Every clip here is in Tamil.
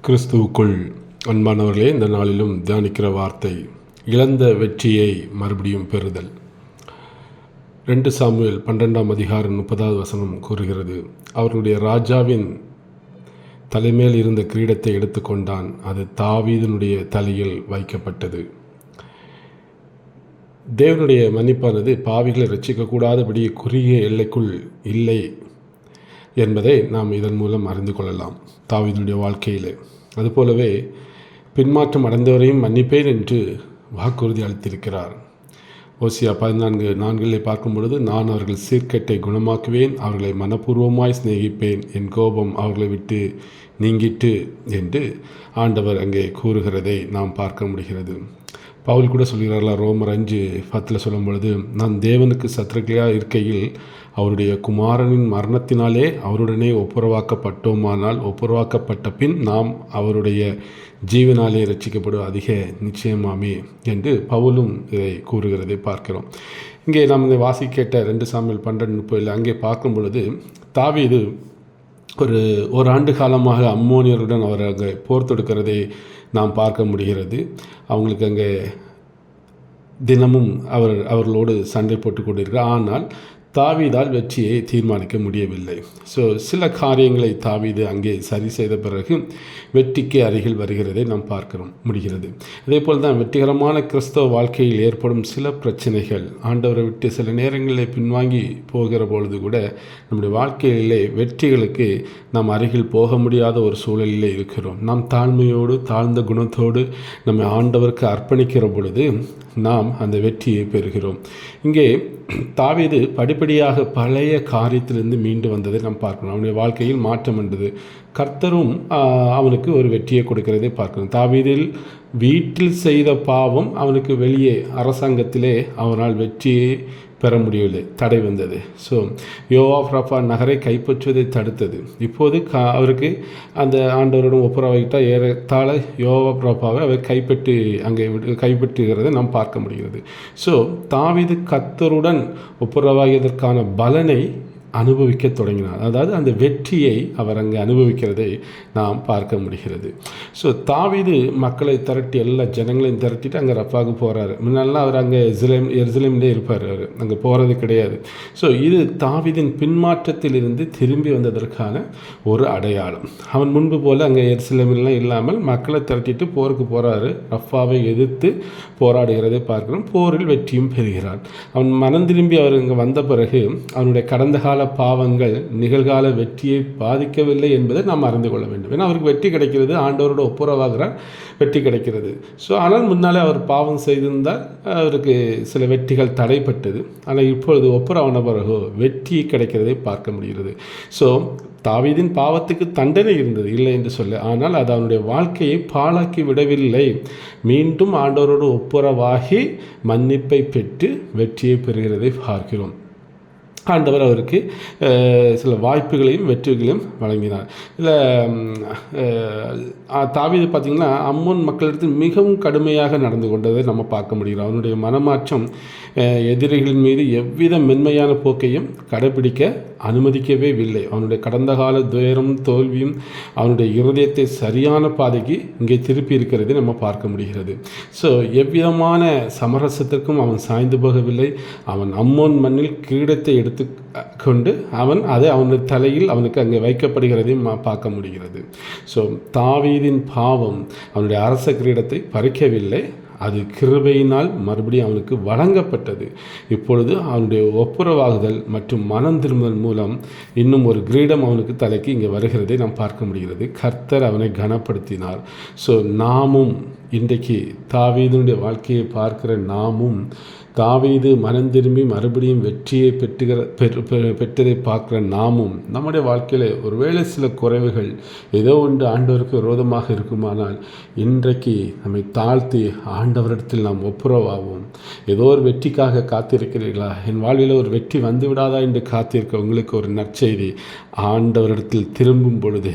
கிறிஸ்துவுக்குள் அன்பானவர்களே, இந்த நாளிலும் தியானிக்கிற வார்த்தை இழந்த வெற்றியை மறுபடியும் பெறுதல். 2 சாமுவேல் 12ஆம் அதிகாரம் 30வது வசனம் கூறுகிறது, அவர்களுடைய ராஜாவின் தலைமேல் இருந்த கிரீடத்தை எடுத்துக்கொண்டான், அது தாவீதினுடைய தலையில் வைக்கப்பட்டது. தேவனுடைய மன்னிப்பானது பாவிகளை ரட்சிக்கக்கூடாதபடி குறுகிய எல்லைக்குள் இல்லை என்பதை நாம் இதன் மூலம் அறிந்து கொள்ளலாம். தாவீதுடைய வாழ்க்கையில் அதுபோலவே பின்மாற்றம் அடைந்தவரையும் மன்னிப்பேன் என்று வாக்குறுதி அளித்திருக்கிறார். ஓசியா 14:4 பார்க்கும் பொழுது, நான் அவர்கள் சீர்கேட்டை குணமாக்குவேன், அவர்களை மனப்பூர்வமாய் சிநேகிப்பேன், என் கோபம் அவர்களை விட்டு நீங்கிட்டு என்று ஆண்டவர் அங்கே கூறுகிறதை நாம் பார்க்க முடிகிறது. பவுல் கூட சொல்கிறார்களா, ரோமர் 5:10 சொல்லும் பொழுது, நான் தேவனுக்கு சத்துருக்களாக இருக்கையில் அவருடைய குமாரனின் மரணத்தினாலே அவருடனே ஒப்புரவாக்கப்பட்டோமானால் ஒப்புரவாக்கப்பட்ட பின் நாம் அவருடைய ஜீவனாலே ரட்சிக்கப்படும் அதிக நிச்சயமாமே என்று பவுலும் இதை கூறுகிறதை பார்க்கிறோம். இங்கே நாம் இந்த வாசிக்கேட்ட 2 சாமுவேல் 12:30 அங்கே பார்க்கும் பொழுது, தாவீது ஒரு ஆண்டு காலமாக அம்மோனியருடன் அவர் அங்கே போர் தொடுக்கிறதை நாம் பார்க்க முடிகிறது. அவங்களுக்கு அங்கே தினமும் அவர்களோடு சண்டை போட்டு கொண்டிருக்கிறார். ஆனால் தாவீதால் வெற்றியை தீர்மானிக்க முடியவில்லை. சில காரியங்களை தாவீது அங்கே சரி செய்த பிறகு வெற்றிக்கு அருகில் வருகிறதை நாம் பார்க்க முடிகிறது. அதே போல் தான் வெற்றிகரமான கிறிஸ்தவ வாழ்க்கையில் ஏற்படும் சில பிரச்சனைகள், ஆண்டவரை விட்டு சில நேரங்களில் பின்வாங்கி போகிற பொழுது கூட நம்முடைய வாழ்க்கையிலே வெற்றிகளுக்கு நாம் அருகில் போக முடியாத ஒரு சூழலிலே இருக்கிறோம். நாம் தாழ்மையோடு தாழ்ந்த குணத்தோடு நம்ம ஆண்டவருக்கு அர்ப்பணிக்கிற பொழுது நாம் அந்த வெற்றியை பெறுகிறோம். இங்கே தாவீது படிப்படியாக பழைய காரியத்திலிருந்து மீண்டு வந்ததை நாம் பார்க்கணும். அவனுடைய வாழ்க்கையில் மாற்றம் வந்தது. கர்த்தரும் அவனுக்கு ஒரு வெற்றியை கொடுக்கிறதை பார்க்கணும். தாவீதில் வீட்டில் செய்த பாவம் அவனுக்கு வெளியே அரசாங்கத்திலே அவனால் வெற்றியை பெற முடியவில்லை, தடை வந்தது. யோவாப் ராபா நகரை கைப்பற்றுவதை தடுத்தது. இப்போது அவருக்கு அந்த ஆண்டவரிடம் ஒப்புரவாகிட்டால் ஏறத்தாழ யோவாப் ராபாவை அவர் கைப்பற்றுகிறதை நாம் பார்க்க முடிகிறது. தாவீது கர்த்தருடன் ஒப்புரவாகியதற்கான பலனை அனுபவிக்க தொடங்கினார். அதாவது அந்த வெற்றியை அவர் அங்கே அனுபவிக்கிறதை நாம் பார்க்க முடிகிறது. தாவீது மக்களை திரட்டி, எல்லா ஜனங்களையும் திரட்டிட்டு அங்கே ரப்பாவுக்கு போகிறாரு. முன்னெல்லாம் அவர் அங்கே எருசலேம்லே இருப்பார், அவர் அங்கே போகிறது கிடையாது. இது தாவீதின் பின்மாற்றத்திலிருந்து திரும்பி வந்ததற்கான ஒரு அடையாளம். அவன் முன்பு போல் அங்கே எருசலேம்லாம் இல்லாமல் மக்களை திரட்டிட்டு போருக்கு போகிறாரு. ரப்பாவை எதிர்த்து போராடுகிறதை பார்க்கிறோம். போரில் வெற்றியும் பெறுகிறார். அவன் மனம் திரும்பி அவர் இங்கே வந்த பிறகு அவனுடைய கடந்த கால பாவங்கள் நிகழ்கால வெற்றியை பாதிக்கவில்லை என்பதை நாம் அறிந்து கொள்ள வேண்டும். ஏன்னா அவருக்கு வெற்றி கிடைக்கிறது, ஆண்டவரோட ஒப்புரவாகிறார், வெற்றி கிடைக்கிறது. ஆனால் முன்னாலே அவர் பாவம் செய்திருந்தால் அவருக்கு சில வெற்றிகள் தடைப்பட்டது. ஆனால் இப்பொழுது ஒப்புரவான பிறகு வெற்றி கிடைக்கிறதை பார்க்க முடிகிறது. தாவீதின் பாவத்துக்கு தண்டனை இருந்தது, இல்லை என்று சொல்ல, ஆனால் அது அவனுடைய வாழ்க்கையை பாழாக்கி விடவில்லை. மீண்டும் ஆண்டவரோடு ஒப்புரவாகி மன்னிப்பை பெற்று வெற்றியை பெறுகிறதை பார்க்கிறோம். ஆண்டவர் அவருக்கு சில வாய்ப்புகளையும் வெற்றிகளையும் வழங்கினார். தாவீது பார்த்திங்கன்னா அம்மோன் மக்களிடத்தில் மிகவும் கடுமையாக நடந்து கொண்டதை நம்ம பார்க்க முடிகிறோம். அவனுடைய மனமாற்றம் எதிரிகளின் மீது எவ்வித மென்மையான போக்கையும் கடைபிடிக்க அனுமதிக்கவே இல்லை. அவனுடைய கடந்த கால துயரம் தோல்வியும் அவனுடைய இருதயத்தை சரியான பாதைக்கு இங்கே திருப்பி இருக்கிறதை நம்ம பார்க்க முடிகிறது. எவ்விதமான சமரசத்திற்கும் அவன் சாய்ந்து போகவில்லை. அவன் அம்மோன் மண்ணில் கிரீடத்தை எடுத்து கொண்டு அவனுடைய தலையில் அவனுக்கு அங்கே வைக்கப்படுகிறதையும் பார்க்க முடிகிறது. தாவீதின் பாவம் அவனுடைய அரச கிரீடத்தை பறிக்கவில்லை, அது கிருபையினால் மறுபடியும் அவனுக்கு வழங்கப்பட்டது. இப்பொழுது அவனுடைய ஒப்புரவாகுதல் மற்றும் மனம் திரும்புதல் மூலம் இன்னும் ஒரு கிரீடம் அவனுக்கு தலைக்கு இங்கே வருகிறதை நாம் பார்க்க முடிகிறது. கர்த்தர் அவனை கனப்படுத்தினார். நாமும் இன்றைக்கு தாவீதுடைய வாழ்க்கையை பார்க்கிற நாமும், தாவீது மனம் திரும்பி மறுபடியும் வெற்றியை பெற்றதை பார்க்குற நாமும், நம்முடைய வாழ்க்கையில் ஒருவேளை சில குறைவுகள் ஏதோ ஒன்று ஆண்டவருக்கு விரோதமாக இருக்குமானால் இன்றைக்கு நம்மை தாழ்த்தி ஆண்டவரிடத்தில் நாம் ஒப்புரவாகும். ஏதோ ஒரு வெற்றிக்காக காத்திருக்கிறீர்களா? என் வாழ்வில் ஒரு வெற்றி வந்து விடாதா என்று காத்திருக்க உங்களுக்கு ஒரு நற்செய்தி. ஆண்டவரிடத்தில் திரும்பும் பொழுது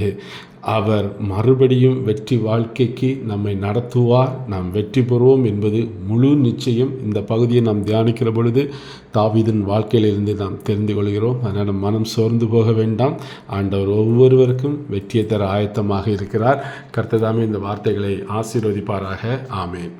அவர் மறுபடியும் வெற்றி வாழ்க்கைக்கு நம்மை நடத்துவார். நாம் வெற்றி பெறுவோம் என்பது முழு நிச்சயம். இந்த பகுதியை நாம் தியானிக்கிற பொழுது தாவீதின் வாழ்க்கையிலிருந்து நாம் தெரிந்து கொள்கிறோம். அதனால் மனம் சோர்ந்து போக வேண்டாம். ஆண்டவர் ஒவ்வொருவருக்கும் வெற்றியை தர ஆயத்தமாக இருக்கிறார். கர்த்தர் தாமே இந்த வார்த்தைகளை ஆசீர்வதிப்பாராக. ஆமேன்.